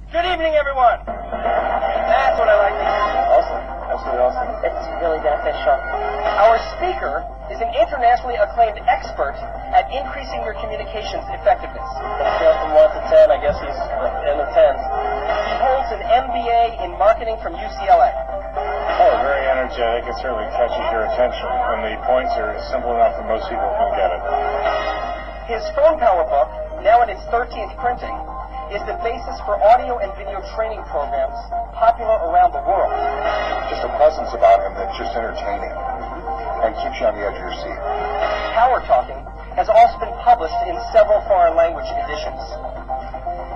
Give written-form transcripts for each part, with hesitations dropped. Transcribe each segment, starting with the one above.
Good evening, everyone. That's what I like to hear. Awesome. Absolutely awesome. It's really beneficial. Our speaker is an internationally acclaimed expert at increasing your communications effectiveness. Scale from 1 to 10, I guess he's in the 10s. He holds an MBA in marketing from UCLA. Oh, very energetic. It certainly catches your attention. And the points are simple enough that most people can get it. His phone power book, now in its 13th printing, is the basis for audio and video training programs popular around the world. Just a presence about him that's just entertaining and keeps you on the edge of your seat. Power Talking has also been published in several foreign language editions.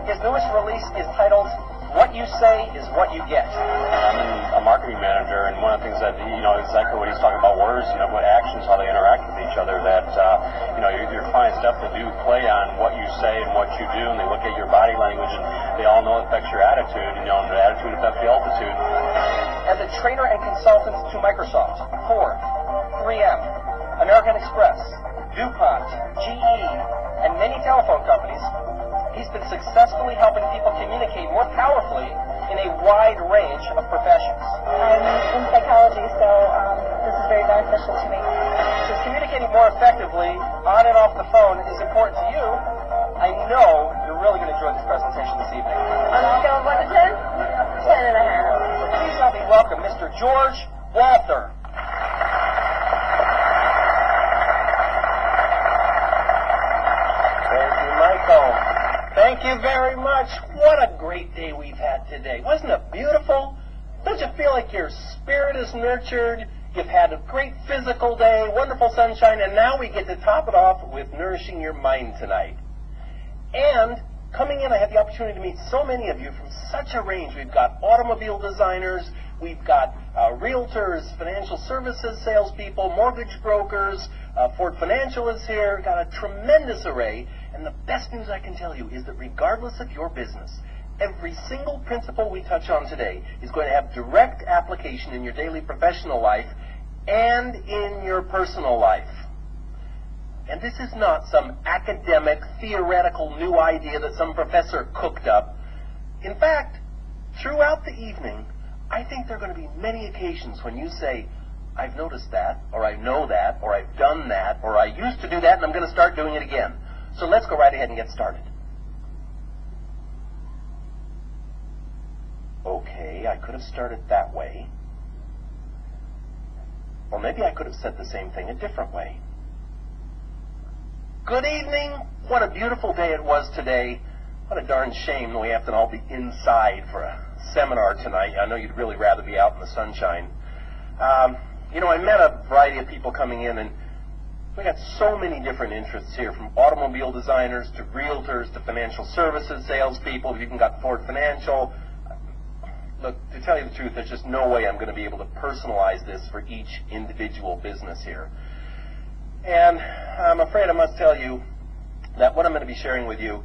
His newest release is titled What You Say Is What You Get. I'm a marketing manager, and one of the things that, exactly what he's talking about, words, what actions, how they interact with each other, that, your clients definitely do play on what you say and what you do, and they look at your body language, and they all know it affects your attitude, and the attitude affects the altitude. As a trainer and consultant to Microsoft, Ford, 3M, American Express, DuPont, GE, and many telephone companies, he's been successfully helping people communicate more powerfully in a wide range of professions. I'm in psychology, so this is very beneficial to me. Since communicating more effectively on and off the phone is important to you, I know you're really going to enjoy this presentation this evening. On a scale of 1 to 10? 10 and a half. So please help me welcome Mr. George Walther. Thank you, Michael. Thank you very much. What a great day we've had today. Wasn't it beautiful? Don't you feel like your spirit is nurtured? You've had a great physical day, wonderful sunshine, and now we get to top it off with nourishing your mind tonight. And coming in, I had the opportunity to meet so many of you from such a range. We've got automobile designers, we've got realtors, financial services salespeople, mortgage brokers, Ford Financial is here, got a tremendous array. And the best news I can tell you is that regardless of your business, every single principle we touch on today is going to have direct application in your daily professional life and in your personal life. And this is not some academic, theoretical new idea that some professor cooked up. In fact, throughout the evening, I think there are going to be many occasions when you say, I've noticed that, or I know that, or I've done that, or I used to do that, and I'm going to start doing it again. So let's go right ahead and get started. Okay, I could have started that way. Or maybe I could have said the same thing a different way. Good evening. What a beautiful day it was today. What a darn shame that we have to all be inside for a seminar tonight. I know you'd really rather be out in the sunshine. I met a variety of people coming in, and we got so many different interests here, from automobile designers to realtors to financial services salespeople. You even got Ford Financial. Look, to tell you the truth, there's just no way I'm going to be able to personalize this for each individual business here. And I'm afraid I must tell you that what I'm going to be sharing with you,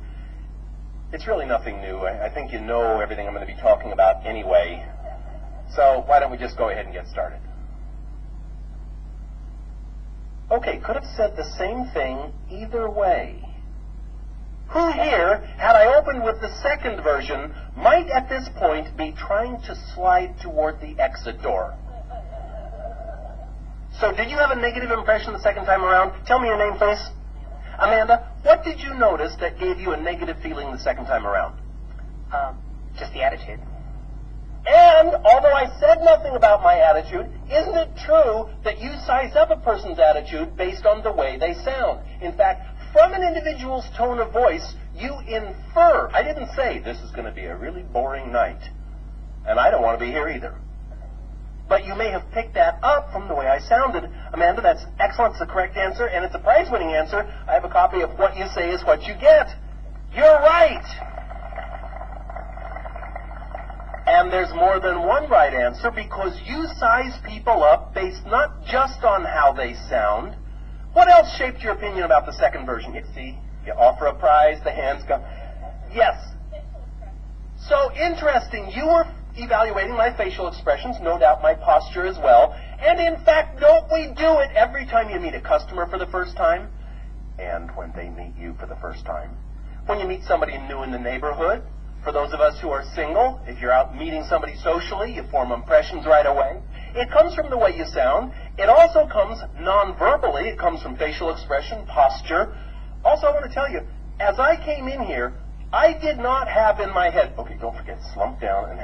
it's really nothing new. I think you know everything I'm going to be talking about anyway. So why don't we just go ahead and get started? Okay, could have said the same thing either way. Who here, had I opened with the second version, might at this point be trying to slide toward the exit door? So did you have a negative impression the second time around? Tell me your name, please. Amanda, what did you notice that gave you a negative feeling the second time around? Just the attitude. And although I said nothing about my attitude, isn't it true that you size up a person's attitude based on the way they sound? In fact, from an individual's tone of voice, you infer. I didn't say this is going to be a really boring night, and I don't want to be here either. But you may have picked that up from the way I sounded. Amanda, that's excellent. It's the correct answer, and it's a prize-winning answer. I have a copy of What You Say Is What You Get. You're right. And there's more than one right answer, because you size people up based not just on how they sound. What else shaped your opinion about the second version? You see, you offer a prize, the hands go. Yes. So interesting. You were evaluating my facial expressions, no doubt my posture as well. And in fact, don't we do it every time you meet a customer for the first time? And when they meet you for the first time? When you meet somebody new in the neighborhood? For those of us who are single, if you're out meeting somebody socially, you form impressions right away. It comes from the way you sound. It also comes non-verbally. It comes from facial expression, posture. Also, I want to tell you, as I came in here, I did not have in my head, okay, don't forget, slump down and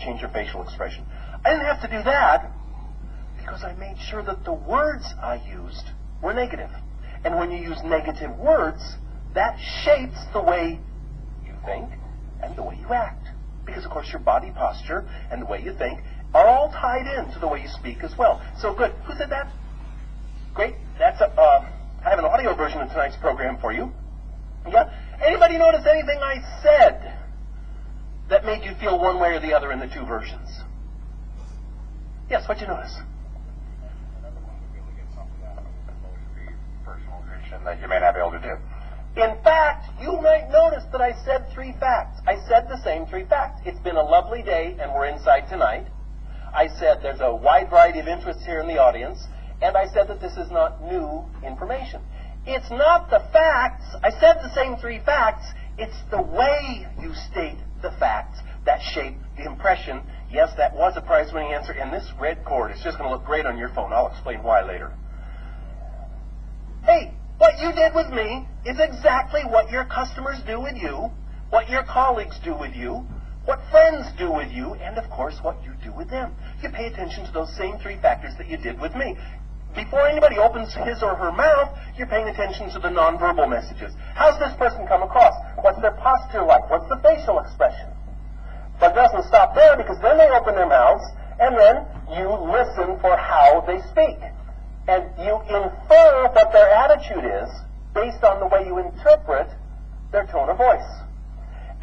change your facial expression. I didn't have to do that because I made sure that the words I used were negative. And when you use negative words, that shapes the way you think and the way you act. Because, of course, your body posture and the way you think are all tied in to the way you speak as well. So, good. Who said that? Great. I have an audio version of tonight's program for you. Yeah? Anybody notice anything I said that made you feel one way or the other in the two versions? Yes, what'd you notice? That you may not be able to do. In fact, you might notice that I said 3 facts. I said the same 3 facts. It's been a lovely day and we're inside tonight. I said there's a wide variety of interests here in the audience. And I said that this is not new information. It's not the facts. I said the same 3 facts. It's the way you state the facts that shape the impression. Yes, that was a prize-winning answer. And this red cord is just going to look great on your phone. I'll explain why later. Hey, what you did with me is exactly what your customers do with you, what your colleagues do with you, what friends do with you, and, of course, what you do with them. You pay attention to those same 3 factors that you did with me. Before anybody opens his or her mouth, you're paying attention to the nonverbal messages. How's this person come across? What's their posture like? What's the facial expression? But it doesn't stop there, because then they open their mouths, and then you listen for how they speak. And you infer what their attitude is based on the way you interpret their tone of voice.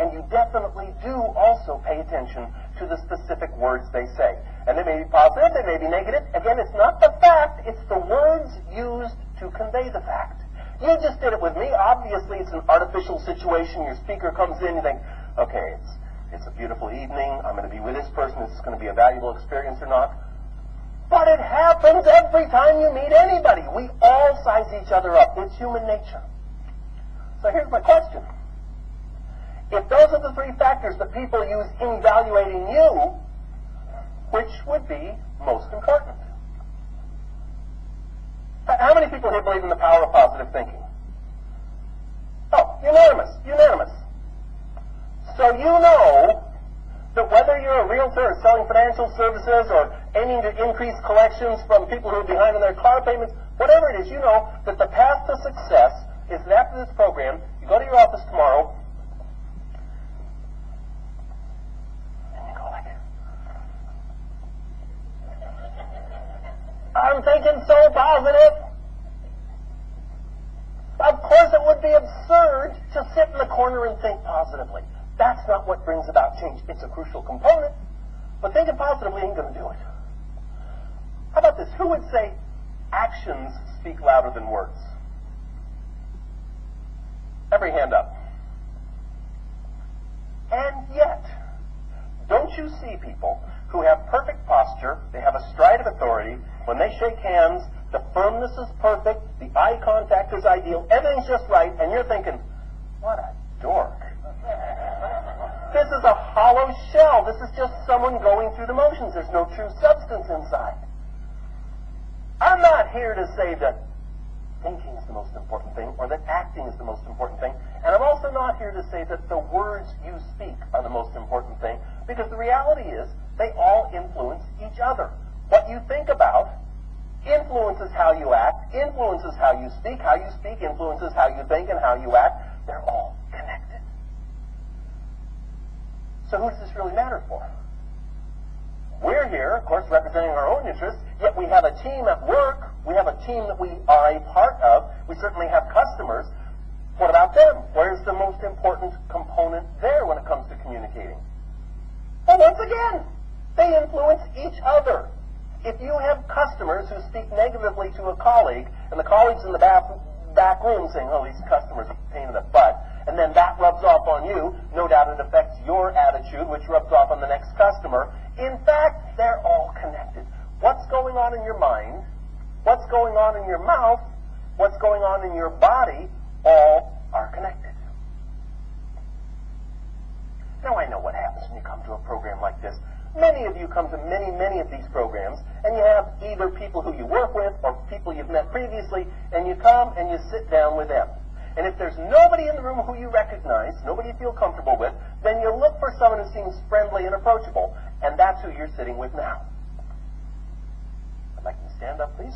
And you definitely do also pay attention to the specific words they say. And they may be positive, they may be negative. Again, it's not the fact, it's the words used to convey the fact. You just did it with me. Obviously, it's an artificial situation. Your speaker comes in, you think, okay, it's a beautiful evening. I'm going to be with this person. This is going to be a valuable experience or not. But it happens every time you meet anybody. We all size each other up. It's human nature. So here's my question. If those are the 3 factors that people use in evaluating you, which would be most important? How many people here believe in the power of positive thinking? Oh, unanimous. So you know that whether you're a realtor or selling financial services or aiming to increase collections from people who are behind on their car payments, whatever it is, you know that the path to success is that after this program, you go to your office tomorrow, and you go like, I'm thinking so positive. Of course, it would be absurd to sit in the corner and think positively. That's not what brings about change. It's a crucial component, but thinking positively ain't going to do it. How about this? Who would say actions speak louder than words? Every hand up. And yet, don't you see people who have perfect posture, they have a stride of authority, when they shake hands, the firmness is perfect, the eye contact is ideal, everything's just right, and you're thinking, what a dork. This is a hollow shell. This is just someone going through the motions. There's no true substance inside. I'm not here to say that thinking is the most important thing or that acting is the most important thing. And I'm also not here to say that the words you speak are the most important thing, because the reality is they all influence each other. What you think about influences how you act, influences how you speak influences how you think and how you act. They're all connected. So who does this really matter for? We're here, of course, representing our own interests, yet we have a team at work. We have a team that we are a part of. We certainly have customers. What about them? Where's the most important component there when it comes to communicating? Well, once again, they influence each other. If you have customers who speak negatively to a colleague, and the colleague's in the back room saying, oh, these customers are a pain in the butt, and then that rubs off on you, no doubt it affects your attitude, which rubs off on the next customer. In fact, they're all connected. What's going on in your mind, what's going on in your mouth, what's going on in your body, all are connected. to a program like this. Many of you come to many of these programs, and you have either people who you work with or people you've met previously, and you come and you sit down with them. And if there's nobody in the room who you recognize, nobody you feel comfortable with, then you look for someone who seems friendly and approachable, and that's who you're sitting with now. I'd like you to stand up, please.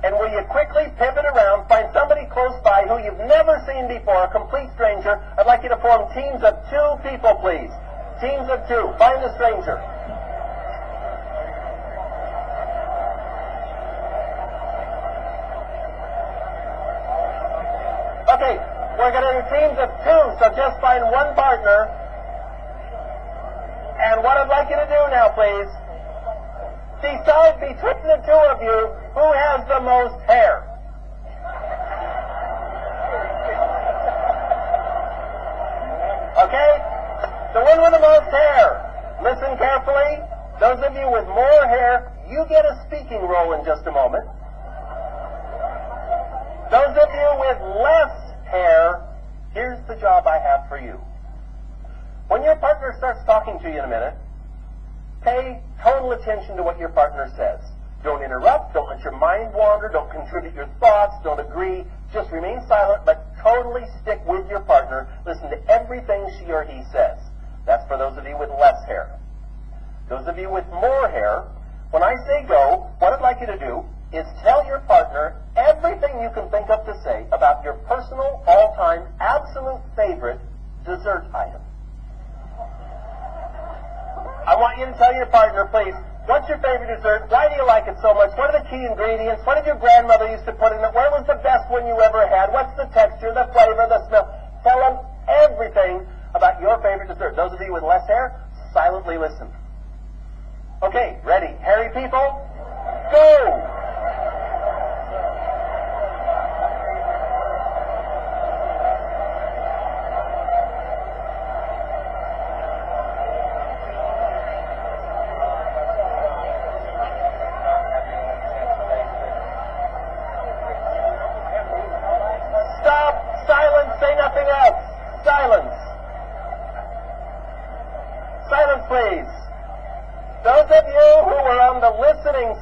And will you quickly pivot around, find somebody close by who you've never seen before, a complete stranger. I'd like you to form teams of 2 people, please. Teams of 2. Find the stranger. Okay, we're going to do teams of 2, so just find one partner. And what I'd like you to do now, please, decide between the 2 of you who has the most hair. Okay? The one with the most hair. Listen carefully. Those of you with more hair, you get a speaking role in just a moment. Those of you with less hair, here's the job I have for you. When your partner starts talking to you in a minute, pay total attention to what your partner says. Don't interrupt, don't let your mind wander, don't contribute your thoughts, don't agree. Just remain silent, but totally stick with your partner. Listen to everything she or he says. That's for those of you with less hair. Those of you with more hair, when I say go, what I'd like you to do is tell your partner everything you can think of to say about your personal, all-time, absolute favorite dessert item. I want you to tell your partner, please, what's your favorite dessert? Why do you like it so much? What are the key ingredients? What did your grandmother used to put in it? Where was the best one you ever had? What's the texture, the flavor, the smell? Tell them everything about your favorite dessert. Those of you with less hair, silently listen. Okay, ready? Hairy people, go!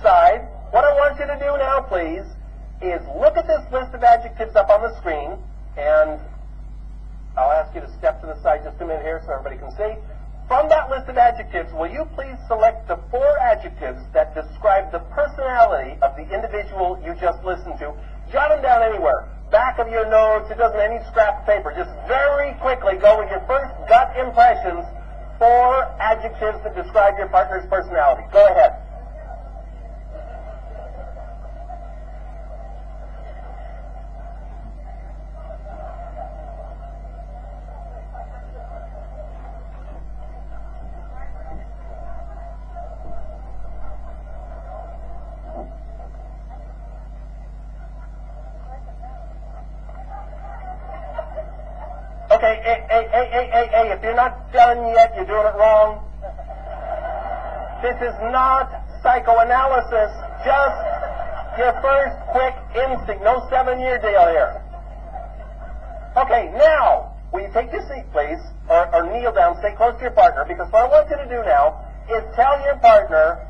Side, what I want you to do now, please, is look at this list of adjectives up on the screen, and I'll ask you to step to the side just a minute here so everybody can see. From that list of adjectives, will you please select the 4 adjectives that describe the personality of the individual you just listened to? Jot them down anywhere. Back of your notes, it doesn't any scrap of paper. Just very quickly go with your first gut impressions, 4 adjectives that describe your partner's personality. Go ahead. Okay, hey, if you're not done yet, you're doing it wrong. This is not psychoanalysis, just your first quick instinct. No 7-year deal here. Okay, now, will you take your seat, please, or kneel down, stay close to your partner, because what I want you to do now is tell your partner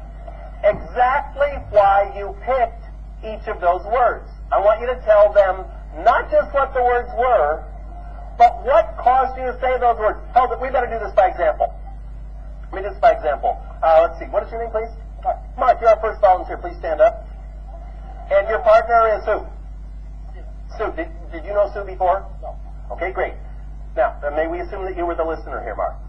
exactly why you picked each of those words. I want you to tell them not just what the words were, but what caused you to say those words? Hold it, we better do this by example. Let me do this by example. Let's see, what is your name, please? Mark, you're our first volunteer. Please stand up. And your partner is who? Sue. Did you know Sue before? No. Okay, great. Now, may we assume that you were the listener here, Mark?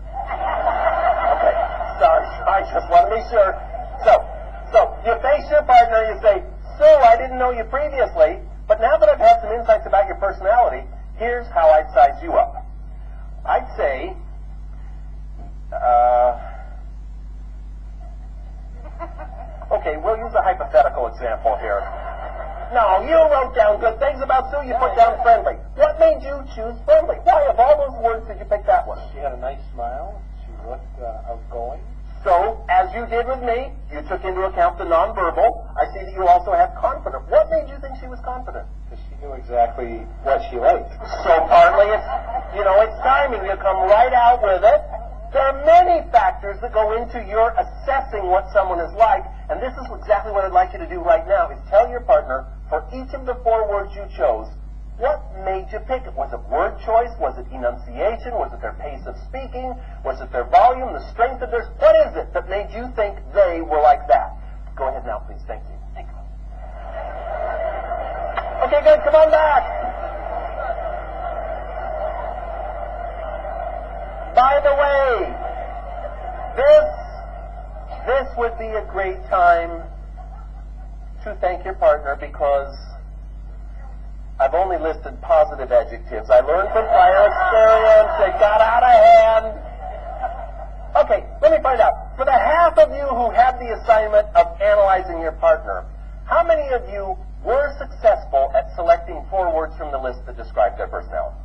Okay, sorry, I just want to be sure. So you face your partner and you say, Sue, I didn't know you previously, but now that I've had some insights about your personality, here's how I'd size you up. I'd say, okay, we'll use a hypothetical example here. No, you wrote down good things about Sue, you put down friendly. What made you choose friendly? Why, of all those words, did you pick that one? She had a nice smile. She looked outgoing. So, as you did with me, you took into account the nonverbal. I see that you also have confident. What made you think she was confident? Because she knew exactly what she liked. So partly it's You know, it's timing. You come right out with it. There are many factors that go into your assessing what someone is like, and this is exactly what I'd like you to do right now, is tell your partner, for each of the 4 words you chose, what made you pick it? Was it word choice? Was it enunciation? Was it their pace of speaking? Was it their volume, the strength of their... What is it that made you think they were like that? Go ahead now, please. Thank you. Thank you. Okay, good. Come on back. By the way, this would be a great time to thank your partner, because I've only listed positive adjectives. I learned from prior experience. They got out of hand. Okay, let me find out. For the half of you who had the assignment of analyzing your partner, how many of you were successful at selecting 4 words from the list that described their personality?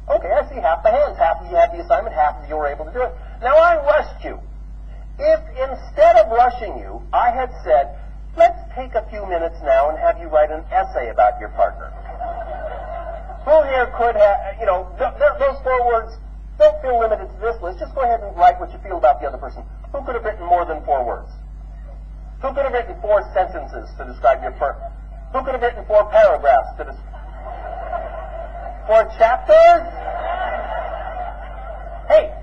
Okay, I see half the hands. Half of you had the assignment, half of you were able to do it. Now, I rushed you. If instead of rushing you, I had said, let's take a few minutes now and have you write an essay about your partner. Who here could have, you know, those 4 words, don't feel limited to this list. Just go ahead and write what you feel about the other person. Who could have written more than 4 words? Who could have written 4 sentences to describe your partner? Who could have written 4 paragraphs to describe? 4 chapters? Hey,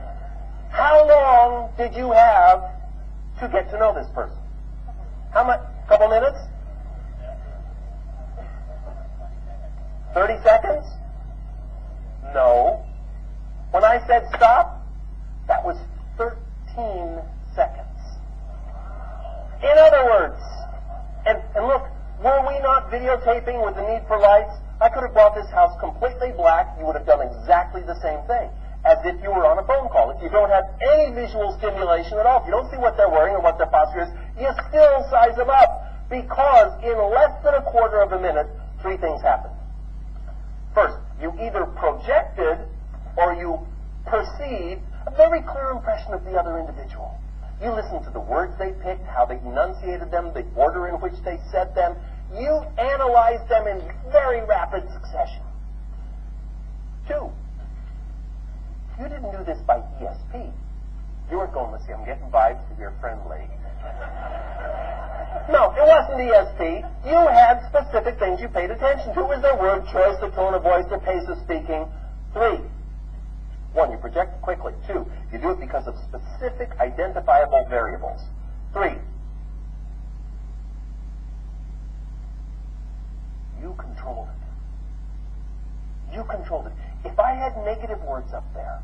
how long did you have to get to know this person? How much? Couple minutes? 30 seconds? No. When I said stop, that was 13 seconds. In other words, and look, were we not videotaping with the need for lights? I could have brought this house completely black. You would have done exactly the same thing, as if you were on a phone call. If you don't have any visual stimulation at all, if you don't see what they're wearing or what their posture is, you still size them up. Because in less than a quarter of a minute, 3 things happened. First, you either projected or you perceived a very clear impression of the other individual. You listened to the words they picked, how they enunciated them, the order in which they said them. You analyzed them in very rapid succession. 2, you didn't do this by ESP. You weren't going, let's see, I'm getting vibes that you're friendly. No, it wasn't ESP. You had specific things you paid attention to. It was their word choice, the tone of voice, their pace of speaking. 3, 1, you project quickly. 2, you do it because of specific identifiable variables. 3, you controlled it. You controlled it. If I had negative words up there,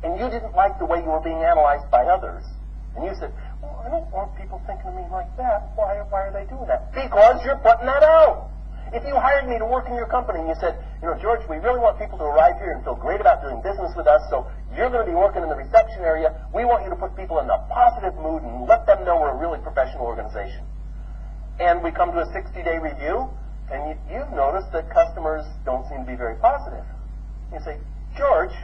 and you didn't like the way you were being analyzed by others, and you said, well, I don't want people thinking of me like that. Why are they doing that? Because you're putting that out. If you hired me to work in your company and you said, you know, George, we really want people to arrive here and feel great about doing business with us, so you're going to be working in the reception area. We want you to put people in a positive mood and let them know we're a really professional organization. And we come to a 60-day review, and you've noticed that customers don't seem to be very positive. You say, George,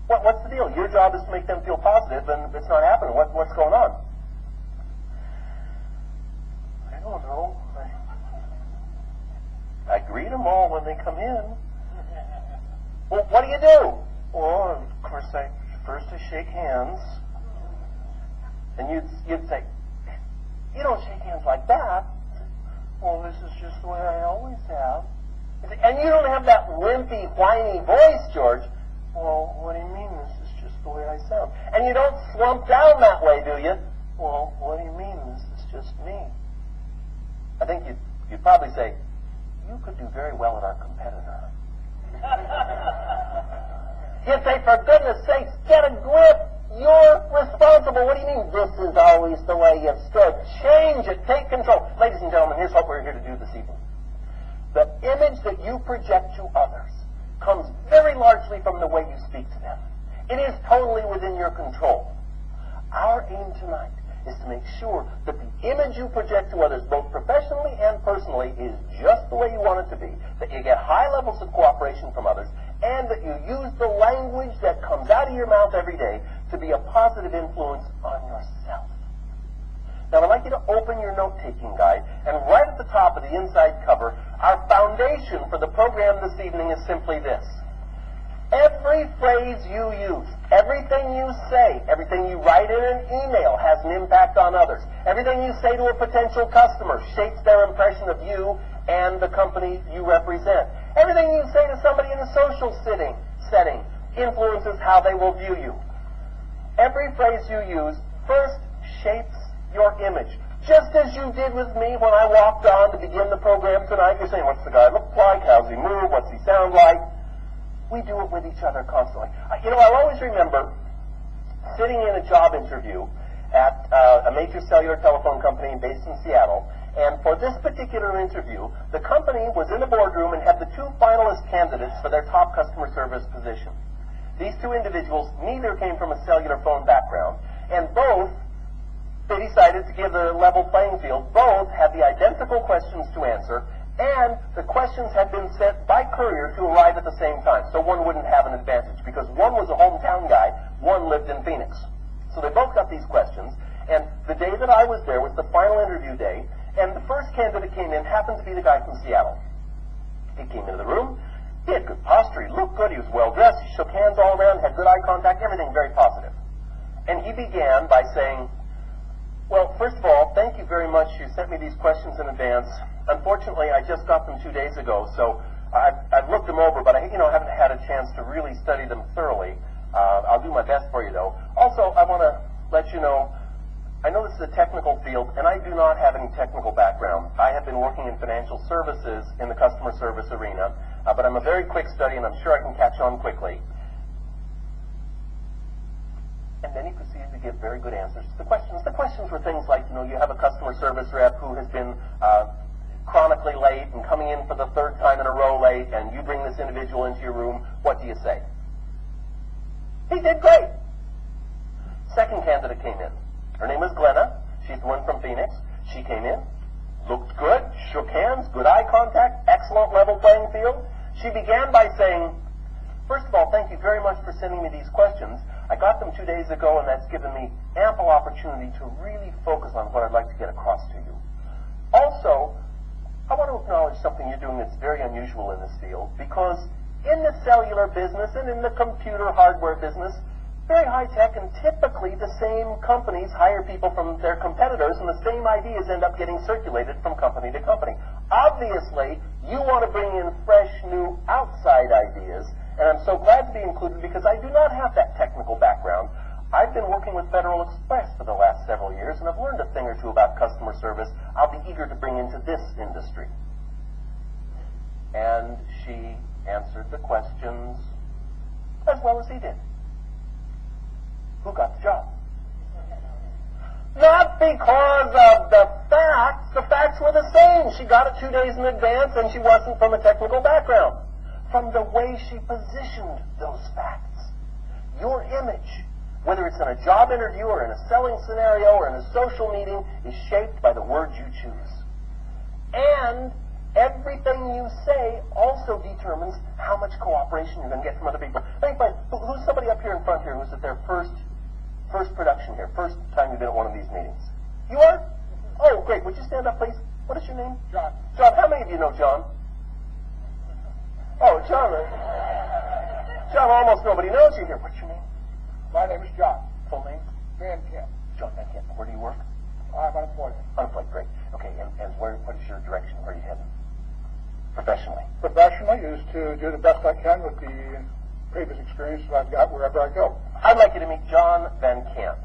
what's the deal? Your job is to make them feel positive, and it's not happening. What's going on? I don't know. I greet them all when they come in. Well, what do you do? Well, of course, first I shake hands. And you'd say, you don't shake hands like that. Well, this is just the way I always have. And you don't have that wimpy, whiny voice, George. Well, what do you mean this is just the way I sound? And you don't slump down that way, do you? Well, what do you mean this is just me? I think you'd probably say, you could do very well at our competitor. You'd say, for goodness sakes, get a grip. You're responsible. What do you mean this is always the way you've stood? Change it. Take control. Ladies and gentlemen, here's what we're here to do this evening. The image that you project to others comes very largely from the way you speak to them. It is totally within your control. Our aim tonight is to make sure that the image you project to others, both professionally and personally, is just the way you want it to be, that you get high levels of cooperation from others, and that you use the language that comes out of your mouth every day to be a positive influence on yourself. Now, I'd like you to open your note-taking guide, and right at the top of the inside cover, our foundation for the program this evening is simply this. Every phrase you use, everything you say, everything you write in an email has an impact on others. Everything you say to a potential customer shapes their impression of you and the company you represent. Everything you say to somebody in a social setting influences how they will view you. Every phrase you use first shapes your image. Just as you did with me when I walked on to begin the program tonight. You're saying, what's the guy look like? How's he move? What's he sound like? We do it with each other constantly. I'll always remember sitting in a job interview at a major cellular telephone company based in Seattle. And for this particular interview, the company was in the boardroom and had the two finalist candidates for their top customer service position. These two individuals, neither came from a cellular phone background, and both, they decided to give a level playing field. Both had the identical questions to answer, and the questions had been sent by courier to arrive at the same time, so one wouldn't have an advantage, because one was a hometown guy, one lived in Phoenix. So they both got these questions, and the day that I was there was the final interview day, and the first candidate came in happened to be the guy from Seattle. He came into the room, he had good posture, he looked good, he was well dressed, he shook hands all around, had good eye contact, everything very positive. And he began by saying, well, first of all, thank you very much. You sent me these questions in advance. Unfortunately, I just got them 2 days ago, so I've looked them over, but I haven't had a chance to really study them thoroughly. I'll do my best for you, though. Also, I want to let you know, I know this is a technical field, and I do not have any technical background. I have been working in financial services in the customer service arena, but I'm a very quick study, and I'm sure I can catch on quickly. And then he proceeded to give very good answers to the questions. The questions were things like, you have a customer service rep who has been chronically late and coming in for the third time in a row late, and you bring this individual into your room. What do you say? He did great. Second candidate came in. Her name was Glenna. She's the one from Phoenix. She came in, looked good, shook hands, good eye contact, excellent level playing field. She began by saying, first of all, thank you very much for sending me these questions. I got them 2 days ago, and that's given me ample opportunity to really focus on what I'd like to get across to you. Also, I want to acknowledge something you're doing that's very unusual in this field, because in the cellular business and in the computer hardware business, very high tech, and typically the same companies hire people from their competitors, and the same ideas end up getting circulated from company to company. Obviously, you want to bring in fresh, new, outside ideas, and I'm so glad to be included because I do not have that technical background. I've been working with Federal Express for the last several years, and I've learned a thing or two about customer service I'll be eager to bring into this industry. And she answered the questions as well as he did. Who got the job? Not because of the facts. The facts were the same. She got it 2 days in advance, and she wasn't from a technical background. From the way she positioned those facts. Your image, whether it's in a job interview or in a selling scenario or in a social meeting, is shaped by the words you choose. And everything you say also determines how much cooperation you're going to get from other people. Think about who's somebody up here in front here who's at their first production here, first time you've been at one of these meetings. You are? Oh, great. Would you stand up, please? What is your name? John. John, how many of you know John? Oh, John. John, almost nobody knows you here. What's your name? My name is John. Full name? Van Camp. John Van Camp. Where do you work? I'm unemployed. Unemployed, great. Okay, and what is your direction? Where are you heading? Professionally? Professionally is to do the best I can with the previous experience that I've got wherever I go. I'd like you to meet John Van Camp.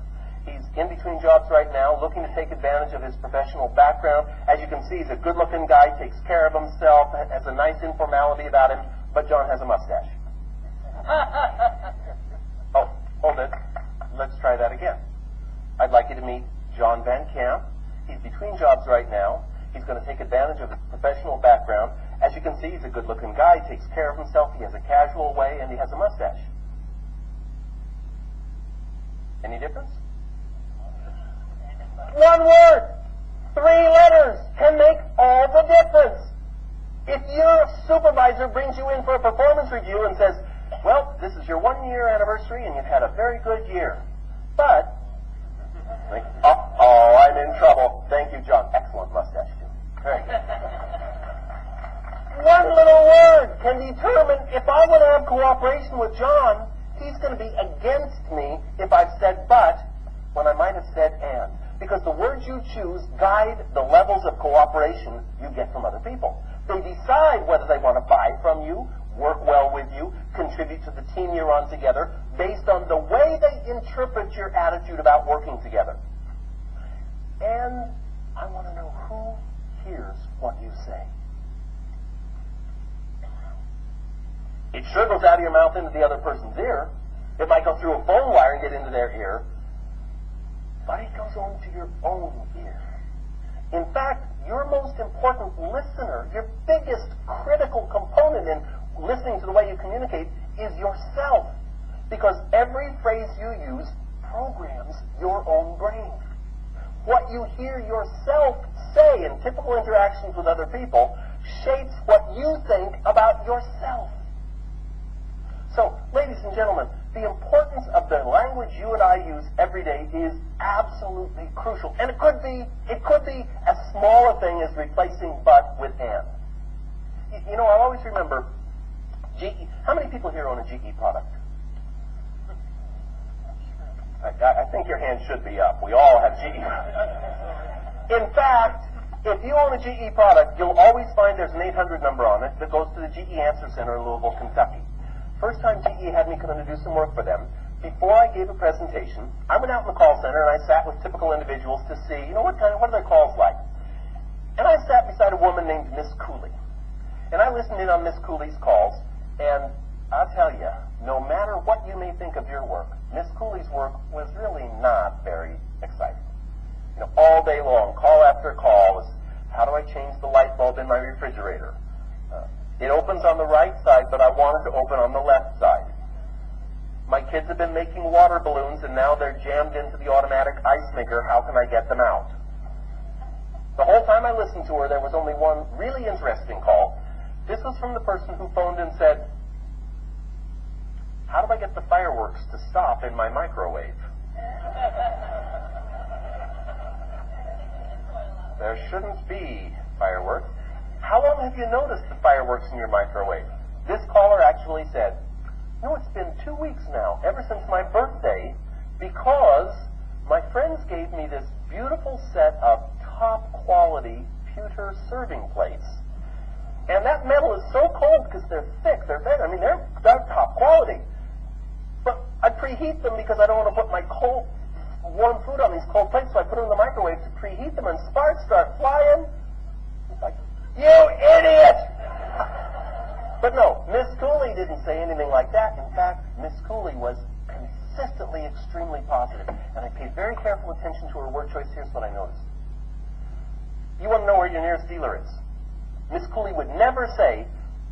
He's in between jobs right now, looking to take advantage of his professional background. As you can see, he's a good-looking guy, takes care of himself, has a nice informality about him, but John has a mustache. Oh, hold it. Let's try that again. I'd like you to meet John Van Camp. He's between jobs right now. He's going to take advantage of his professional background. As you can see, he's a good-looking guy, takes care of himself, he has a casual way, and he has a mustache. Any difference? One word, 3 letters can make all the difference. If your supervisor brings you in for a performance review and says, well, this is your 1-year anniversary and you've had a very good year, but, uh-oh, I'm in trouble. Thank you, John. Excellent mustache, too. Very good. One little word can determine if I want to have cooperation with John, he's going to be against me if I've said but when I might have said and. Because the words you choose guide the levels of cooperation you get from other people. They decide whether they want to buy from you, work well with you, contribute to the team you're on together, based on the way they interpret your attitude about working together. And I want to know who hears what you say. It sure goes out of your mouth into the other person's ear. It might go through a phone wire and get into their ear. But it goes on to your own ear. In fact, your most important listener, your biggest critical component in listening to the way you communicate is yourself. Because every phrase you use programs your own brain. What you hear yourself say in typical interactions with other people shapes what you think about yourself. So, ladies and gentlemen, the importance of the language you and I use every day is absolutely crucial. And it could be as small a thing as replacing but with and. You know, I always remember GE. How many people here own a GE product? I think your hand should be up. We all have GE. In fact, if you own a GE product, you'll always find there's an 800 number on it that goes to the GE Answer Center in Louisville, Kentucky. First time GE had me come in to do some work for them, before I gave a presentation, I went out in the call center and I sat with typical individuals to see, what are their calls like? And I sat beside a woman named Miss Cooley. And I listened in on Miss Cooley's calls, and I'll tell you, no matter what you may think of your work, Miss Cooley's work was really not very exciting. All day long, call after call was, how do I change the light bulb in my refrigerator? It opens on the right side, but I wanted to open on the left side. My kids have been making water balloons, and now they're jammed into the automatic ice maker. How can I get them out? The whole time I listened to her, there was only one really interesting call. This was from the person who phoned and said, how do I get the fireworks to stop in my microwave? There shouldn't be fireworks. How long have you noticed the fireworks in your microwave? This caller actually said, it's been 2 weeks now, ever since my birthday, because my friends gave me this beautiful set of top quality pewter serving plates. And that metal is so cold because they're thick, they're top quality. But I preheat them because I don't want to put my warm food on these cold plates, so I put them in the microwave to preheat them, and sparks start flying. It's like, you idiot! But no, Miss Cooley didn't say anything like that. In fact, Miss Cooley was consistently extremely positive, and I paid very careful attention to her word choice. Here's what I noticed. You want to know where your nearest dealer is? Miss Cooley would never say,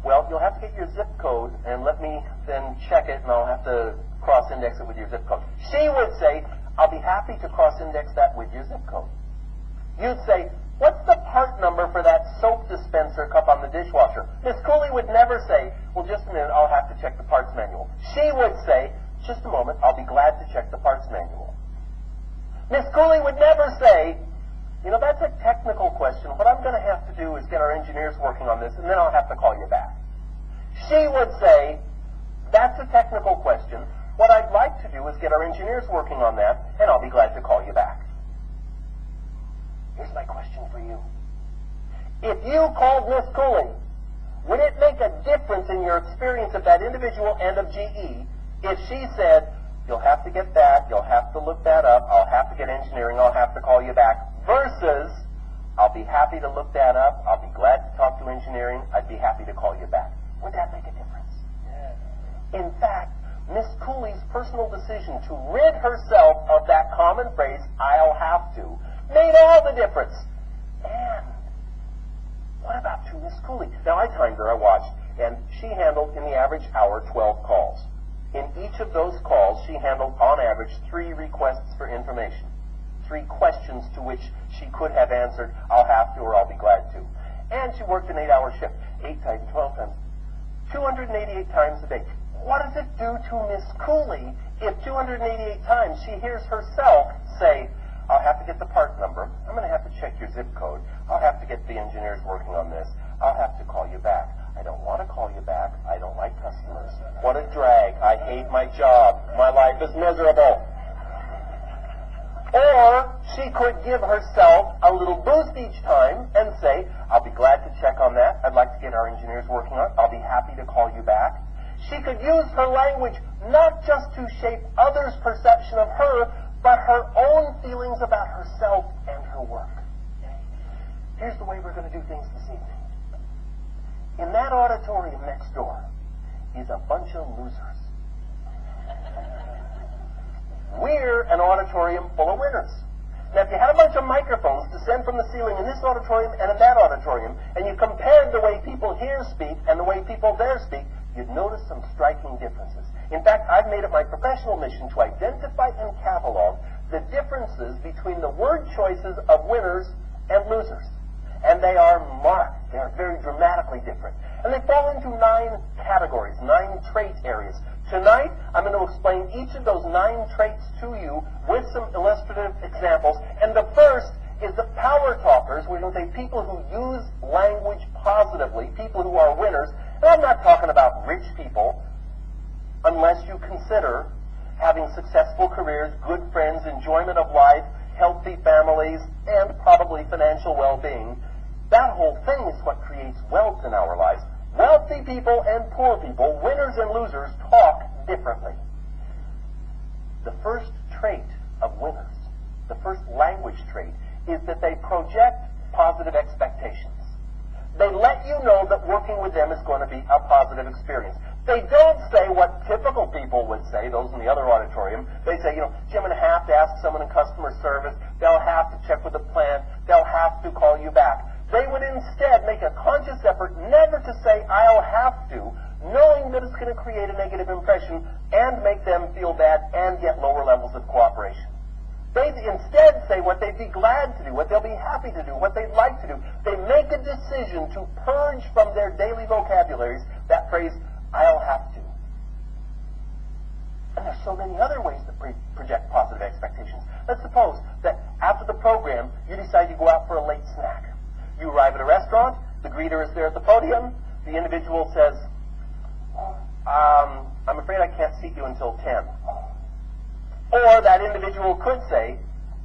well, you'll have to get your zip code, and let me then check it, and I'll have to cross-index it with your zip code. She would say, I'll be happy to cross-index that with your zip code. You'd say, what's the part number for that soap dispenser cup on the dishwasher? Miss Cooley would never say, well, just a minute, I'll have to check the parts manual. She would say, just a moment, I'll be glad to check the parts manual. Miss Cooley would never say, that's a technical question. What I'm going to have to do is get our engineers working on this, and then I'll have to call you back. She would say, that's a technical question. What I'd like to do is get our engineers working on that, and I'll be glad to call you back. Here's my question for you. If you called Miss Cooley, would it make a difference in your experience of that individual and of GE if she said, you'll have to get that, you'll have to look that up, I'll have to get engineering, I'll have to call you back, versus, I'll be happy to look that up, I'll be glad to talk to engineering, I'd be happy to call you back. Would that make a difference? Yeah. In fact, Miss Cooley's personal decision to rid herself of that common phrase, I'll have to, made all the difference. And what about to Miss Cooley? Now, I timed her, I watched, and she handled, in the average hour, 12 calls. In each of those calls, she handled, on average, 3 requests for information. 3 questions to which she could have answered, I'll have to or I'll be glad to. And she worked an 8-hour shift, 8 times, 12 times, 288 times a day. What does it do to Miss Cooley if 288 times she hears herself say, I'll have to get the part number, I'm going to have to check your zip code, I'll have to get the engineers working on this, I'll have to call you back. I don't want to call you back, hate my job. My life is miserable. Or she could give herself a little boost each time and say, I'll be glad to check on that. I'd like to get our engineers working on it. I'll be happy to call you back. She could use her language not just to shape others' perception of her, but her own feelings about herself and her work. Here's the way we're going to do things this evening. In that auditorium next door is a bunch of losers. We're an auditorium full of winners. Now, if you had a bunch of microphones descend from the ceiling in this auditorium and in that auditorium, and you compared the way people here speak and the way people there speak, you'd notice some striking differences. In fact, I've made it my professional mission to identify and catalog the differences between the word choices of winners and losers. And they are marked. They are very dramatically different. And they fall into 9 categories, 9 trait areas. Tonight, I'm going to explain each of those 9 traits to you with some illustrative examples. And the first is the power talkers. We're going to say people who use language positively, people who are winners. And I'm not talking about rich people, unless you consider having successful careers, good friends, enjoyment of life, healthy families, and probably financial well-being. That whole thing is what creates wealth in our lives. Wealthy people and poor people, winners and losers, talk differently. The first trait of winners, the first language trait, is that they project positive expectations. They let you know that working with them is going to be a positive experience. They don't say what typical people would say, those in the other auditorium. They say, gee, I'm going to have to ask someone in customer service. They'll have to check with the plant. They'll have to call you back. They would instead make a conscious effort never to say, I'll have to, knowing that it's going to create a negative impression and make them feel bad and get lower levels of cooperation. They'd instead say what they'd be glad to do, what they'll be happy to do, what they'd like to do. They make a decision to purge from their daily vocabularies that phrase, I'll have to. And there's so many other ways to project positive expectations. Let's suppose that after the program, you decide to go out for a late snack. You arrive at a restaurant, the greeter is there at the podium, the individual says, I'm afraid I can't seat you until 10. Or that individual could say,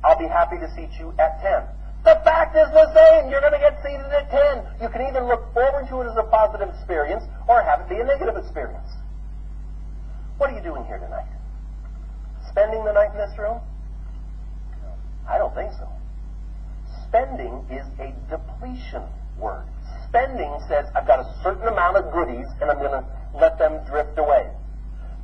I'll be happy to seat you at 10. The fact is the same. You're going to get seated at 10. You can either look forward to it as a positive experience or have it be a negative experience. What are you doing here tonight? Spending the night in this room? I don't think so. Spending is a depletion word. Spending says, I've got a certain amount of goodies and I'm going to let them drift away.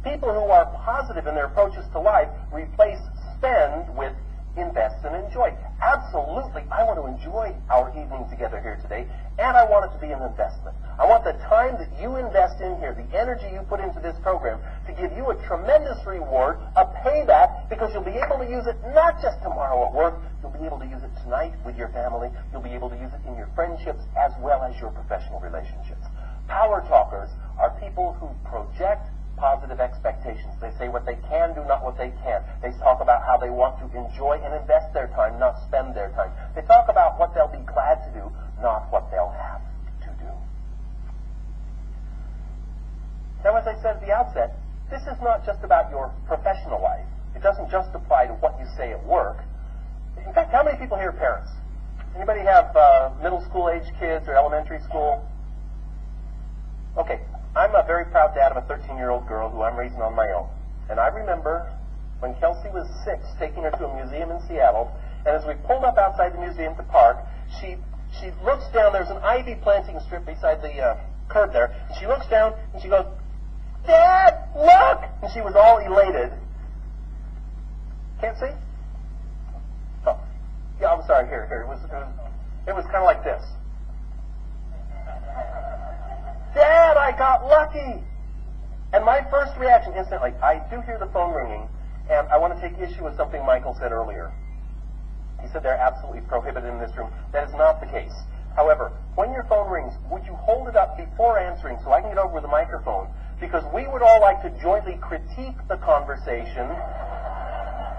People who are positive in their approaches to life replace spend with invest and enjoy. Absolutely, I want to enjoy our evening together here today, and I want it to be an investment. I want the time that you invest in here, the energy you put into this program, to give you a tremendous reward, a payback, because you'll be able to use it not just tomorrow at work, you'll be able to use it tonight with your family, you'll be able to use it in your friendships as well as your professional relationships. Power talkers are people who project positive expectations. They say what they can do, not what they can't. They talk about how they want to enjoy and invest their time, not spend their time. They talk about what they'll be glad to do, not what they'll have to do. Now, as I said at the outset, this is not just about your professional life. It doesn't just apply to what you say at work. In fact, how many people here are parents? Anybody have middle school age kids or elementary school? Okay. I'm a very proud dad of a 13-year-old girl who I'm raising on my own. And I remember when Kelsey was 6, taking her to a museum in Seattle, and as we pulled up outside the museum to park, she looks down, there's an ivy planting strip beside the curb there, and she looks down and she goes, Dad, look! And she was all elated. Can't see? Oh, yeah, I'm sorry, here. It was kind of like this. Dad, I got lucky! And my first reaction instantly, I do hear the phone ringing, and I want to take issue with something Michael said earlier. He said they're absolutely prohibited in this room. That is not the case. However, when your phone rings, would you hold it up before answering so I can get over with the microphone? Because we would all like to jointly critique the conversation.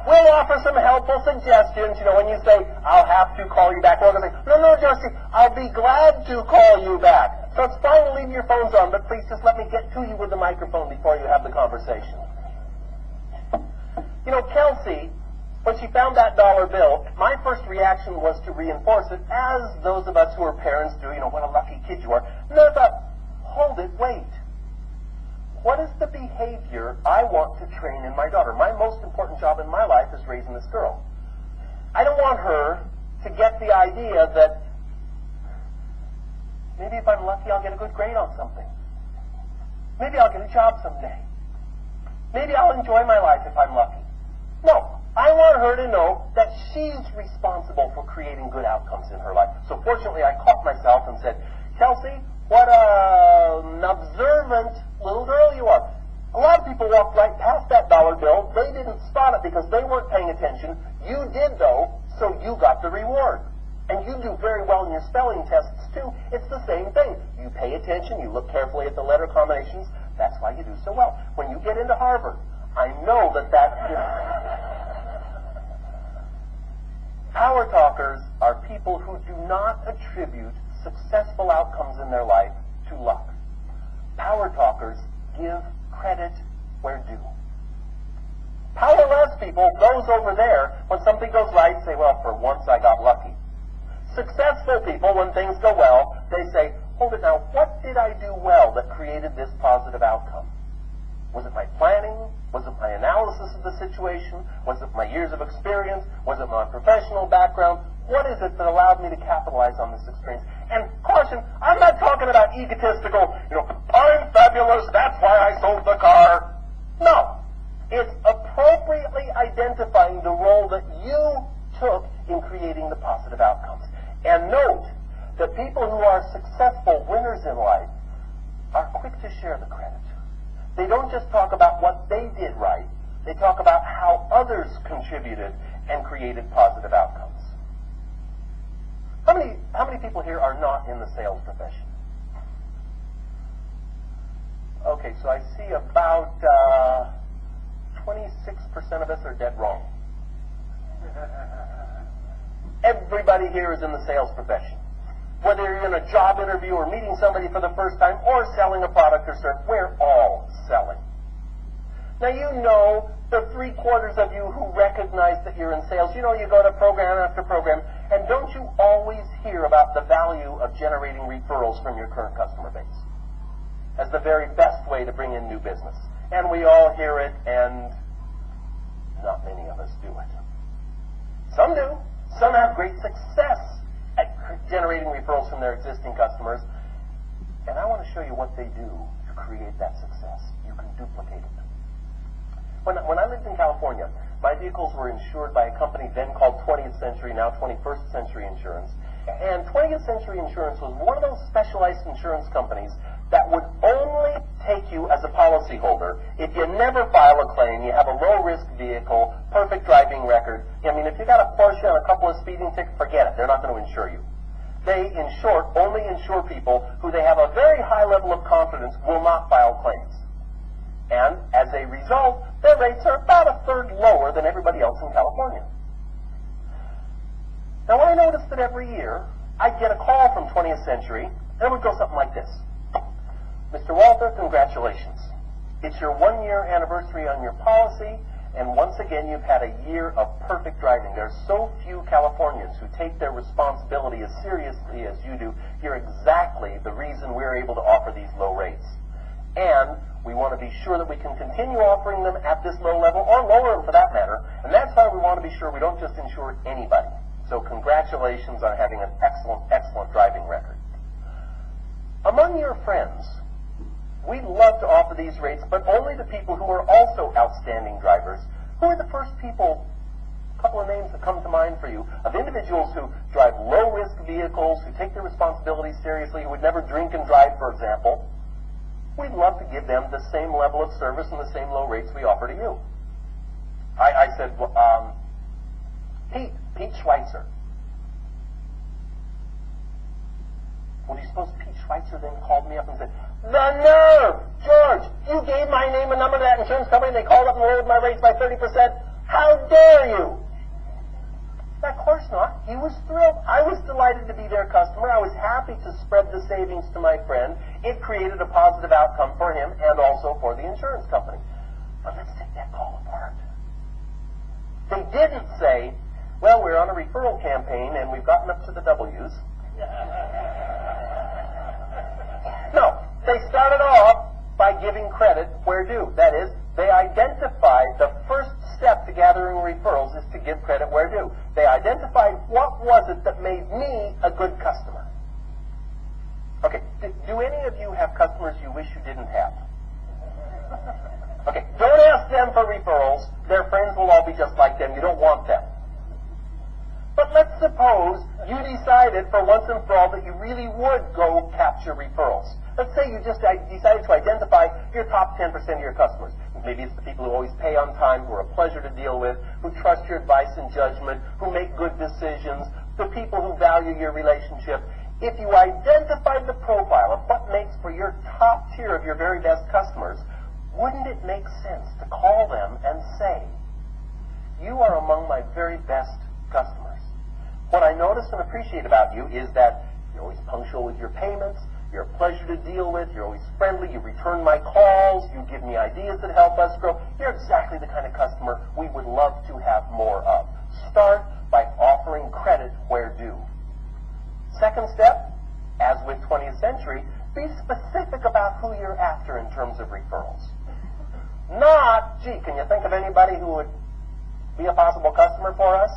We'll offer some helpful suggestions. When you say, I'll have to call you back, we're going to say, no, Josie, I'll be glad to call you back. So it's fine to leave your phones on, but please just let me get to you with the microphone before you have the conversation. You know, Kelsey, when she found that dollar bill, my first reaction was to reinforce it, as those of us who are parents do. You know, what a lucky kid you are. And then I thought, hold it, wait. What is the behavior I want to train in my daughter? My most important job in my life is raising this girl. I don't want her to get the idea that maybe if I'm lucky, I'll get a good grade on something. Maybe I'll get a job someday. Maybe I'll enjoy my life if I'm lucky. No, I want her to know that she's responsible for creating good outcomes in her life. So fortunately, I caught myself and said, Kelsey, what an observant little girl you are. A lot of people walked right past that dollar bill. They didn't spot it because they weren't paying attention. You did, though, so you got the reward. And you do very well in your spelling tests, too. It's the same thing. You pay attention. You look carefully at the letter combinations. That's why you do so well. When you get into Harvard, I know that Power talkers are people who do not attribute successful outcomes in their life to luck. Power talkers give credit where due. Powerless people, those over there, when something goes right, say, well, for once I got lucky. Successful people, when things go well, they say, hold it now, what did I do well that created this positive outcome? Was it my planning? Was it my analysis of the situation? Was it my years of experience? Was it my professional background? What is it that allowed me to capitalize on this experience? And caution, I'm not talking about egotistical, I'm fabulous, that's why I sold the car. No. It's appropriately identifying the role that you took in creating the positive outcomes. And note that people who are successful winners in life are quick to share the credit. They don't just talk about what they did right. They talk about how others contributed and created positive outcomes. How many people here are not in the sales profession? Okay, so I see about 26% of us are dead wrong. Everybody here is in the sales profession. Whether you're in a job interview or meeting somebody for the first time or selling a product or service, we're all selling. Now, you know the 3/4 of you who recognize that you're in sales. You go to program after program, and don't you always hear about the value of generating referrals from your current customer base as the very best way to bring in new business? And we all hear it, and not many of us do it. Some do. Some have great success at generating referrals from their existing customers. And I want to show you what they do to create that success. You can duplicate it. When I lived in California, my vehicles were insured by a company then called 20th Century, now 21st Century Insurance. And 20th Century Insurance was one of those specialized insurance companies that would only take you as a policyholder if you never file a claim, you have a low-risk vehicle, perfect driving record. I mean, if you got a Porsche and a couple of speeding tickets, forget it. They're not going to insure you. They, in short, only insure people who they have a very high level of confidence will not file claims. And as a result, their rates are about a third lower than everybody else in California. Now, I noticed that every year, I'd get a call from 20th Century, and it would go something like this. Mr. Walther, congratulations. It's your 1-year anniversary on your policy, and once again, you've had a year of perfect driving. There are so few Californians who take their responsibility as seriously as you do. You're exactly the reason we're able to offer these low rates. And we want to be sure that we can continue offering them at this low level, or lower them for that matter. And that's why we want to be sure we don't just insure anybody. So congratulations on having an excellent, excellent driving record. Among your friends, we'd love to offer these rates, but only to people who are also outstanding drivers. Who are the first people, a couple of names that come to mind for you, of individuals who drive low-risk vehicles, who take their responsibilities seriously, who would never drink and drive, for example? We'd love to give them the same level of service and the same low rates we offer to you. I said, Pete Schweitzer. Well, do you suppose Pete Schweitzer then called me up and said, the nerve! George, you gave my name and number to that insurance company and they called up and lowered my rates by 30%. How dare you? Of course not. He was thrilled. I was delighted to be their customer. I was happy to spread the savings to my friend. It created a positive outcome for him and also for the insurance company. But let's take that call apart. giving credit where due. That is, they identified the first step to gathering referrals is to give credit where due. They identified what was it that made me a good customer. Okay, do any of you have customers you wish you didn't have? Okay, don't ask them for referrals. Their friends will all be just like them. You don't want them. But let's suppose you decided for once and for all that you really would go capture referrals. Let's say you just decided to identify your top 10% of your customers. Maybe it's the people who always pay on time, who are a pleasure to deal with, who trust your advice and judgment, who make good decisions, the people who value your relationship. If you identified the profile of what makes for your top tier of your very best customers, wouldn't it make sense to call them and say, you are among my very best customers. What I notice and appreciate about you is that you're always punctual with your payments, you're a pleasure to deal with, you're always friendly, you return my calls, you give me ideas that help us grow. You're exactly the kind of customer we would love to have more of. Start by offering credit where due. Second step, as with 20th century, be specific about who you're after in terms of referrals. Not, gee, can you think of anybody who would be a possible customer for us?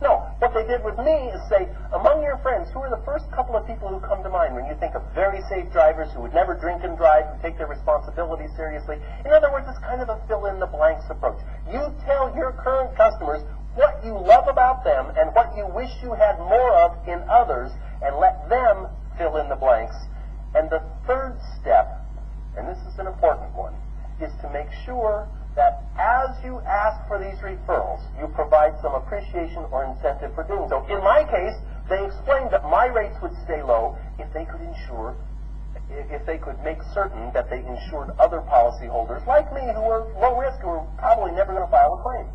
No. What they did with me is say, among your friends, who are the first couple of people who come to mind when you think of very safe drivers who would never drink and drive, who take their responsibilities seriously? In other words, it's kind of a fill-in-the-blanks approach. You tell your current customers what you love about them and what you wish you had more of in others, and let them fill in the blanks. And the third step, and this is an important one, is to make sure that as you ask for these referrals, you provide some appreciation or incentive for doing so. In my case, they explained that my rates would stay low if they could make certain that they insured other policyholders like me who are low risk, who are probably never going to file a claim.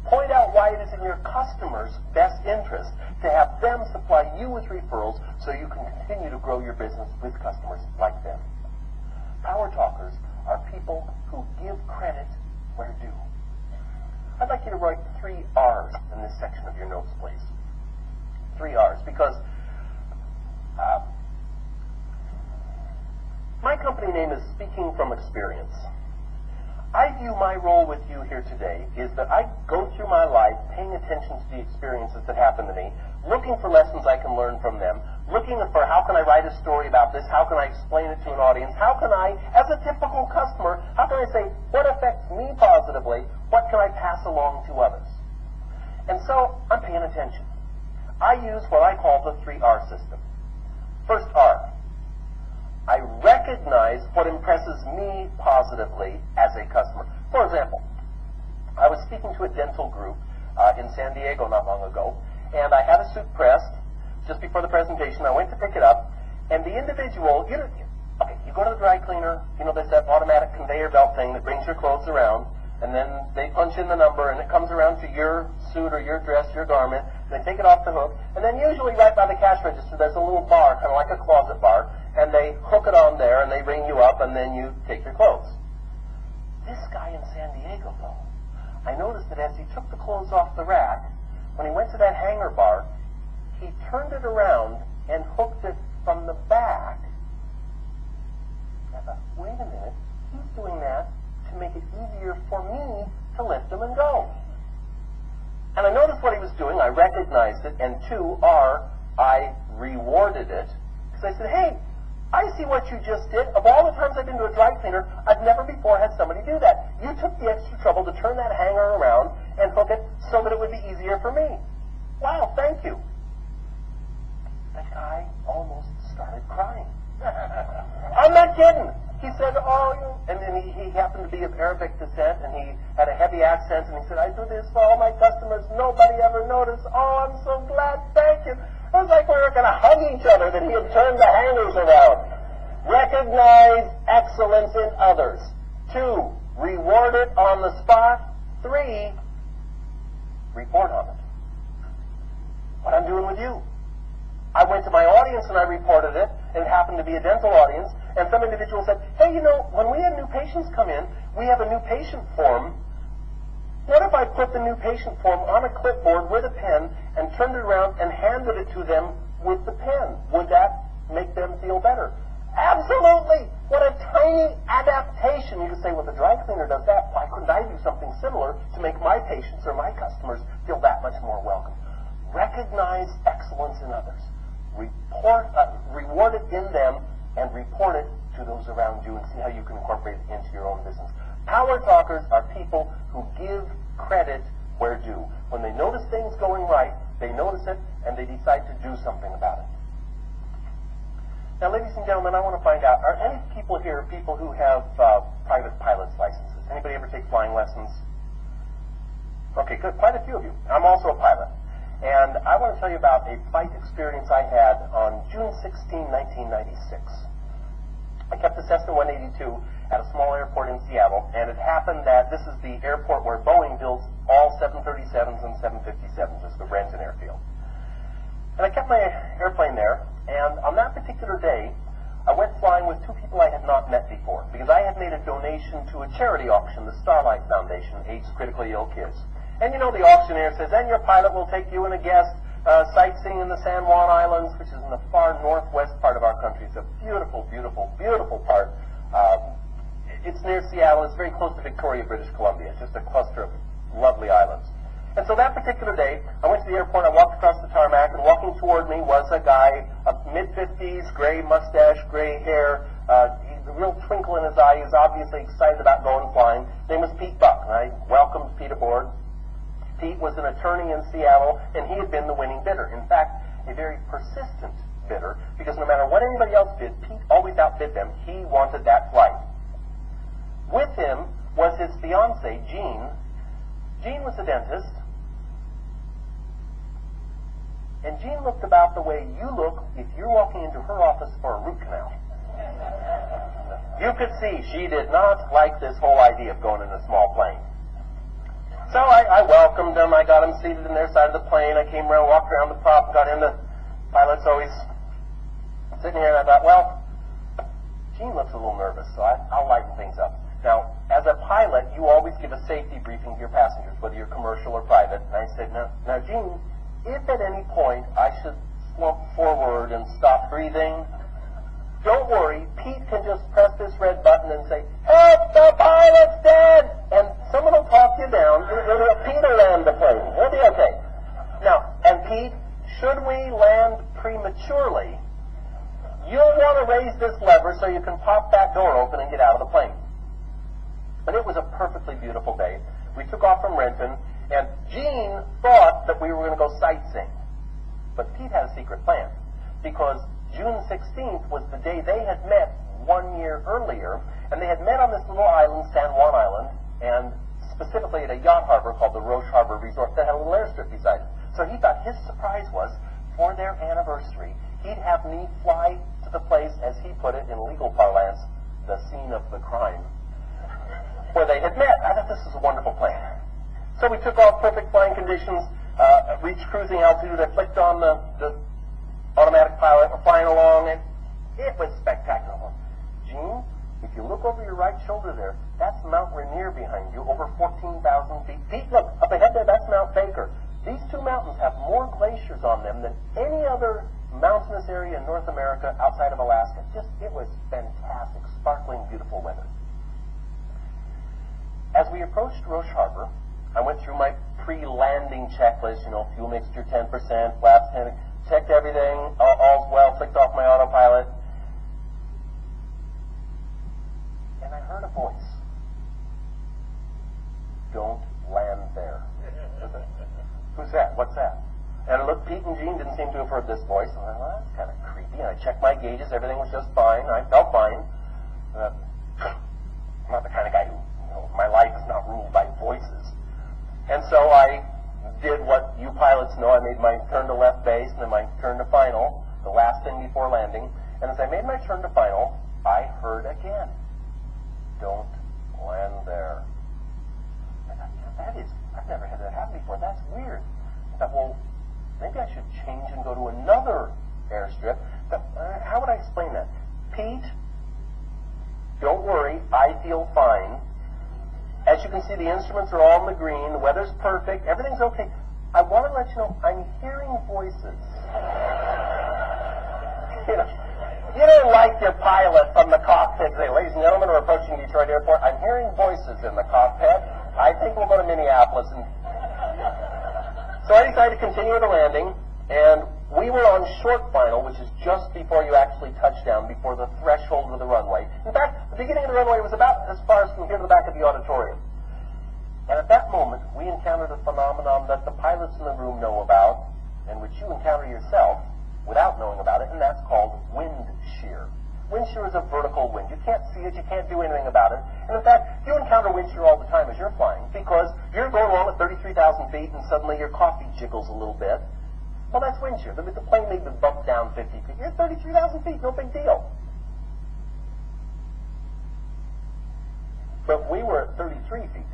Point out why it is in your customers' best interest to have them supply you with referrals so you can continue to grow your business with customers like them. Power talkers are people who give credit where due. I'd like you to write 3 R's in this section of your notes, please. 3 R's, because my company name is Speaking from Experience. I view my role with you here today is that I go through my life paying attention to the experiences that happen to me, looking for lessons I can learn from them, looking for how can I write a story about this, how can I explain it to an audience, how can I, as a typical customer, how can I say what affects me positively, what can I pass along to others. And so I'm paying attention. I use what I call the 3R system. First R, I recognize what impresses me positively as a customer. For example, I was speaking to a dental group in San Diego not long ago, and I had a suit pressed just before the presentation. I went to pick it up, and the individual, you go to the dry cleaner, there's that automatic conveyor belt thing that brings your clothes around, and then they punch in the number, and it comes around to your suit or your dress, your garment, and they take it off the hook, and then usually right by the cash register there's a little bar, kind of like a closet bar, and they hook it on there, and they ring you up, and then you take your clothes. This guy in San Diego, though, I noticed that as he took the clothes off the rack, when he went to that hanger bar, he turned it around and hooked it from the back. I thought, wait a minute, he's doing that to make it easier for me to lift them and go. And I noticed what he was doing, I recognized it, and 2R, I rewarded it, because I said, hey, I see what you just did. Of all the times I've been to a dry cleaner, I've never before had somebody do that. You took the extra trouble to turn that hanger around and hook it so that it would be easier for me. Wow, thank you. That guy almost started crying. I'm not kidding. He said, and then he happened to be of Arabic descent, and he had a heavy accent, and he said, I do this for all my customers. Nobody ever noticed. Oh, I'm so glad. Thank you. It was like we were going to hug each other that he had turned the hangers around. Recognize excellence in others. 2, reward it on the spot. 3, report on it. What I'm doing with you. I went to my audience and I reported it, and it happened to be a dental audience, and some individual said, hey, when we have new patients come in, we have a new patient form. What if I put the new patient form on a clipboard with a pen and turned it around and handed it to them with the pen? Would that make them feel better? Absolutely! What a tiny adaptation And you could say, well, the dry cleaner does that. Why couldn't I do something similar to make my patients or my customers feel that much more welcome? Recognize excellence in others. Reward it in them and report it to those around you and see how you can incorporate it into your own business. Power talkers are people who give credit where due. When they notice things going right, they notice it and they decide to do something about it. Now, ladies and gentlemen, I want to find out, are any people here people who have private pilot's licenses? Anybody ever take flying lessons? Okay, good. Quite a few of you. I'm also a pilot. And I want to tell you about a flight experience I had on June 16, 1996. I kept a Cessna 182 at a small airport in Seattle, and it happened that this is the airport where Boeing builds all 737s and 757s. It's the Renton Airfield. And I kept my airplane there, and on that particular day, I went flying with two people I had not met before, because I had made a donation to a charity auction, the Starlight Foundation, AIDS Critically Ill Kids. And you know, the auctioneer says, and your pilot will take you and a guest sightseeing in the San Juan Islands, which is in the far northwest part of our country. It's a beautiful, beautiful, beautiful part. It's near Seattle. It's very close to Victoria, British Columbia. It's just a cluster of lovely islands. And so that particular day, I went to the airport, I walked across the tarmac, and walking toward me was a guy, mid-50s, gray mustache, gray hair, a real twinkle in his eye. He was obviously excited about going flying. His name was Pete Buck, and I welcomed Pete aboard. Pete was an attorney in Seattle, and he had been the winning bidder. In fact, a very persistent bidder, because no matter what anybody else bid, Pete always outbid them. He wanted that flight. With him was his fiancée, Jean. Jean was a dentist, and Jean looked about the way you look if you're walking into her office for a root canal. You could see she did not like this whole idea of going in a small plane. So I welcomed them. I got them seated in their side of the plane. I came around, walked around the prop, got in. The pilot's always sitting here, and I thought, well, Jean looks a little nervous, so I'll lighten things up. Now, as a pilot, you always give a safety briefing to your passengers, whether you're commercial or private. And I said, now, Jean, if at any point I should slump forward and stop breathing, don't worry, Pete can just press this red button and say, help, the pilot's dead! And someone will talk you down. Pete will land the plane. It'll be okay. Now, and Pete, should we land prematurely, you'll want to raise this lever so you can pop that door open and get out of the plane. But it was a perfectly beautiful day. We took off from Renton, and Jean thought that we were going to go sightseeing. But Pete had a secret plan, because June 16th was the day they had met 1 year earlier, and they had met on this little island, San Juan Island, and specifically at a yacht harbor called the Roche Harbor Resort that had a little airstrip beside it. So he thought his surprise was, for their anniversary, he'd have me fly to the place, as he put it in legal parlance, the scene of the crime, where they had met. I thought this was a wonderful plan. So we took off, perfect flying conditions, reached cruising altitude. I flicked on the automatic pilot. We're flying along, and it was spectacular. Jean, if you look over your right shoulder there, that's Mount Rainier behind you, over 14,000 feet. Pete, look, up ahead there, that's Mount Baker. These two mountains have more glaciers on them than any other mountainous area in North America outside of Alaska. It was fantastic, sparkling, beautiful weather. As we approached Roche Harbor, I went through my pre-landing checklist, fuel mixture 10%, flaps 10%, checked everything, all's well, flicked off my autopilot, and I heard a voice. Don't land there. Who's that? What's that? And I looked, Pete and Jean didn't seem to have heard this voice. I thought, well, that's kind of creepy. And I checked my gauges, everything was just fine. I felt fine. I'm not the kind of guy who, my life is not ruled by voices. And so I did what you pilots know. I made my turn to left base and then my turn to final, the last thing before landing. And as I made my turn to final, I heard again, don't land there. I thought, I've never had that happen before. That's weird. I thought, well, maybe I should change and go to another airstrip. But how would I explain that? Pete, don't worry, I feel fine. As you can see, the instruments are all in the green. The weather's perfect. Everything's okay. I want to let you know I'm hearing voices. You don't like your pilot from the cockpit say, ladies and gentlemen, we're approaching Detroit Airport. I'm hearing voices in the cockpit. I think we'll go to Minneapolis. So I decided to continue the landing, and we were on short final, which is just before you actually touch down, before the threshold of the runway. In fact, the beginning of the runway was about as far as from here to the back of the auditorium. And at that moment, we encountered a phenomenon that the pilots in the room know about, and which you encounter yourself without knowing about it, and that's called wind shear. Wind shear is a vertical wind. You can't see it, you can't do anything about it. And in fact, you encounter wind shear all the time as you're flying, because you're going along at 33,000 feet and suddenly your coffee jiggles a little bit. Well, that's wind shear. The plane may be bumped down 50 feet. You're at 33,000 feet, no big deal. But we were at 33 feet.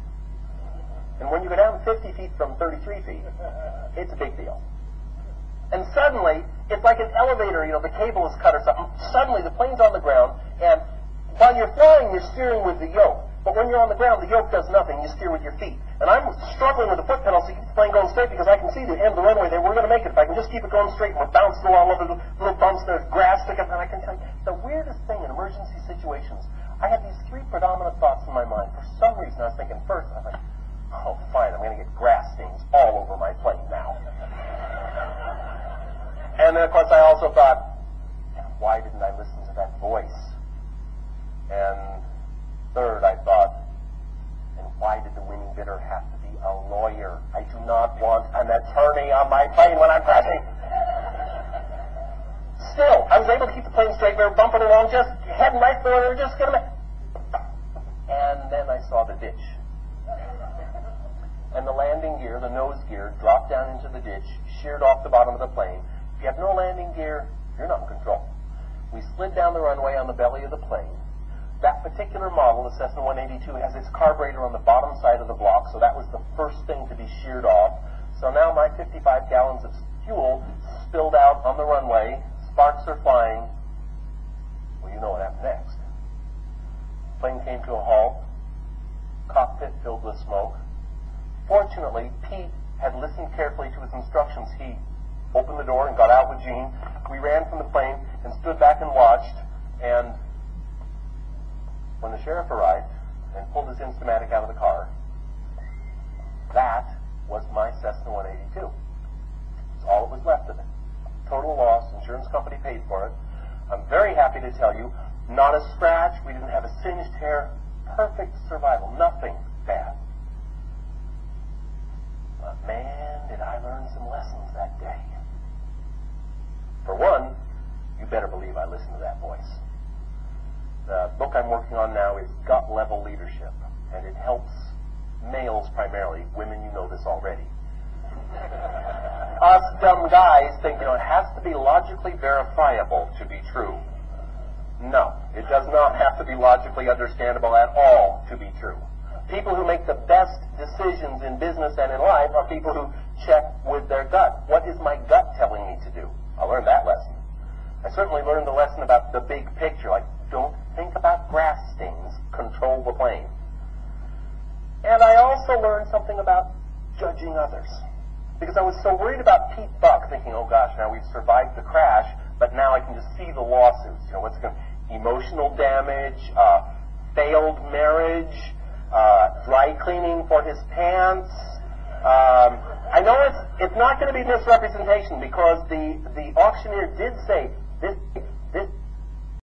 And when you go down 50 feet from 33 feet, it's a big deal. And suddenly, it's like an elevator, the cable is cut or something. Suddenly, the plane's on the ground, and while you're flying, you're steering with the yoke. But when you're on the ground, the yoke does nothing. You steer with your feet. And I'm struggling with the foot pedal to keep the plane going straight because I can see the end of the runway there. We're going to make it. If I can just keep it going straight, and we're bouncing all over the little bumps, there's grass sticking up, and I can tell you, the weirdest thing in emergency situations, I had these three predominant thoughts in my mind. For some reason, I was thinking first, I was like, oh, fine, I'm going to get grass stains all over my plane now. And then, of course, I also thought, why didn't I listen to that voice? And third, I thought, and why did the winning bidder have to be a lawyer? I do not want an attorney on my plane when I'm crashing. Still, I was able to keep the plane straight. We were bumping along, just heading right for it. We were just going to... And then I saw the ditch. And the landing gear, the nose gear, dropped down into the ditch, sheared off the bottom of the plane. If you have no landing gear, you're not in control. We slid down the runway on the belly of the plane. That particular model, the Cessna 182, has its carburetor on the bottom side of the block, so that was the first thing to be sheared off. So now my 55 gallons of fuel spilled out on the runway. Sparks are flying. Well, you know what happened next. Plane came to a halt. Cockpit filled with smoke. Fortunately, Pete had listened carefully to his instructions. He opened the door and got out with Gene. We ran from the plane and stood back and watched. And when the sheriff arrived and pulled his Instamatic out of the car, that was my Cessna 182. That's all that was left of it. Total loss. Insurance company paid for it. I'm very happy to tell you, not a scratch. We didn't have a singed hair. Perfect survival. Nothing bad. But man, did I learn some lessons that day. For one, you better believe I listened to that voice. The book I'm working on now is Gut Level Leadership, and it helps males primarily. Women, you know this already. Us dumb guys think, it has to be logically verifiable to be true. No, it does not have to be logically understandable at all to be true. People who make the best decisions in business and in life are people who check with their gut. What is my gut telling me to do? I learned that lesson. I certainly learned the lesson about the big picture, like don't think about grass stains, control the plane. And I also learned something about judging others. Because I was so worried about Pete Buck, thinking, oh gosh, now we've survived the crash, but now I can just see the lawsuits. What's going emotional damage, failed marriage, dry cleaning for his pants. I know it's not going to be misrepresentation because the auctioneer did say